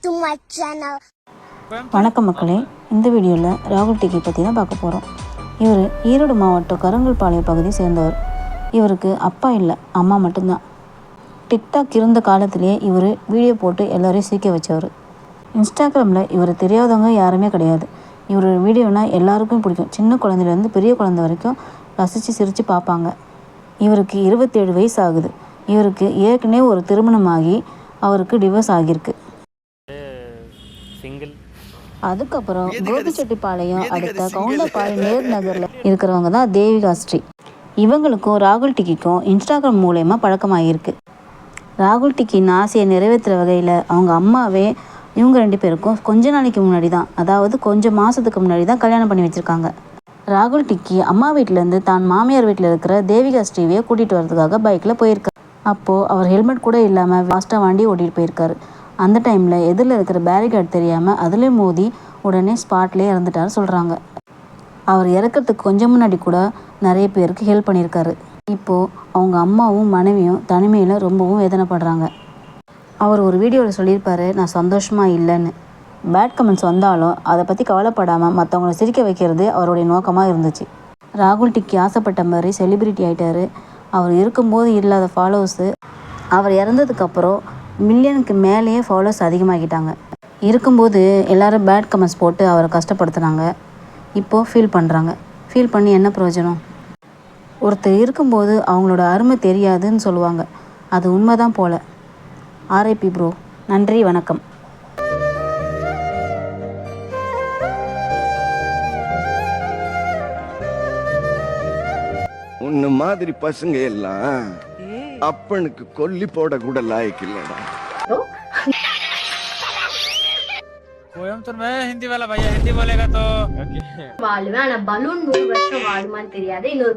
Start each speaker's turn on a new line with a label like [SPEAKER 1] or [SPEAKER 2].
[SPEAKER 1] to my channel.
[SPEAKER 2] வணக்கம் மக்களே, இந்த வீடியோவில் ராகுல் டிக்கி பற்றி தான் பார்க்க போகிறோம். இவர் ஈரோடு மாவட்டம் கருங்கல்பாளையம் பகுதியை சேர்ந்தவர். இவருக்கு அப்பா இல்லை, அம்மா மட்டும்தான். டிக்டாக் இருந்த காலத்திலேயே இவர் வீடியோ போட்டு எல்லோரையும் சிரிக்க வச்சவர். இன்ஸ்டாகிராமில் இவர் தெரியாதவங்க யாருமே கிடையாது. இவர் வீடியோனால் எல்லாருக்கும் பிடிக்கும். சின்ன குழந்தையிலேருந்து பெரிய குழந்தை வரைக்கும் ரசித்து சிரித்து பார்ப்பாங்க. இவருக்கு 27 வயசு ஆகுது. இவருக்கு ஏற்கனவே ஒரு திருமணமாகி அவருக்கு டிவோர்ஸ் ஆகியிருக்கு. அதுக்கப்புறம் கோபிச்செட்டிப்பாளையம் அடுத்த கவுண்டப்பாளையம் நேர் நகரில் இருக்கிறவங்க தான் தேவிகா ஸ்ரீ. இவங்களுக்கும் ராகுல் டிக்கிக்கும் இன்ஸ்டாகிராம் மூலயமா பழக்கமாகிருக்கு. ராகுல் டிக்கின் ஆசையை நிறைவேற்றுற வகையில் அவங்க அம்மாவே இவங்க 2 பேருக்கும் கொஞ்ச நாளைக்கு முன்னாடி தான், அதாவது கொஞ்சம் மாதத்துக்கு முன்னாடி தான் கல்யாணம் பண்ணி வச்சுருக்காங்க. ராகுல் டிக்கி அம்மா வீட்டிலேருந்து தான் மாமியார் வீட்டில் இருக்கிற தேவிகா ஸ்ரீவையை கூட்டிகிட்டு வரதுக்காக பைக்கில் போயிருக்காரு. அப்போது அவர் ஹெல்மெட் கூட இல்லாமல் ஃபாஸ்ட்டாக வண்டி ஓட்டிகிட்டு போயிருக்காரு. அந்த டைமில் எதிரில் இருக்கிற பேரிகார்டு தெரியாமல் அதிலே மோதி உடனே ஸ்பாட்லேயே இறந்துட்டார் சொல்கிறாங்க. அவர் இறக்கிறதுக்கு கொஞ்சம் முன்னாடி கூட நிறைய பேருக்கு ஹெல்ப் பண்ணியிருக்காரு. இப்போது அவங்க அம்மாவும் மனைவியும் தனிமையில் ரொம்பவும் வேதனைப்படுறாங்க. அவர் ஒரு வீடியோவில் சொல்லியிருப்பார், நான் சந்தோஷமாக இல்லைன்னு. பேட் கமெண்ட்ஸ் வந்தாலும் அதை பற்றி கவலைப்படாமல் மற்றவங்களை சிரிக்க வைக்கிறது அவருடைய நோக்கமாக இருந்துச்சு. ராகுல் டிக்கி ஆசைப்பட்ட மாதிரி செலிப்ரிட்டி ஆகிட்டார். அவர் இருக்கும்போது இல்லாத ஃபாலோவர்ஸு அவர் இறந்ததுக்கப்புறம் மில்லியனுக்கு மேலேயே ஃபாலோவர்ஸ் அதிகமாகிட்டாங்க. இருக்கும்போது எல்லோரும் பேட் கமெண்ட்ஸ் போட்டு அவரை கஷ்டப்படுத்துனாங்க. இப்போது ஃபீல் பண்ணுறாங்க. ஃபீல் பண்ணி என்ன பிரயோஜனம்? ஒருத்தர் இருக்கும்போது அவங்களோட அருமை தெரியாதுன்னு சொல்லுவாங்க. அது உண்மை தான் போல். RIP bro. நன்றி, வணக்கம்.
[SPEAKER 3] உன்ன மாதிரி பசங்க எல்லாம் அப்பனுக்கு கொல்லி போட கூட லாயக்கு இல்லடா.
[SPEAKER 4] कोयम्बतूर में हिंदी वाला भैया हिंदी बोलेगा तो
[SPEAKER 5] वालुवे आना बलून 100 வருஷம் வாழுமான்னு தெரியாது. இன்னொரு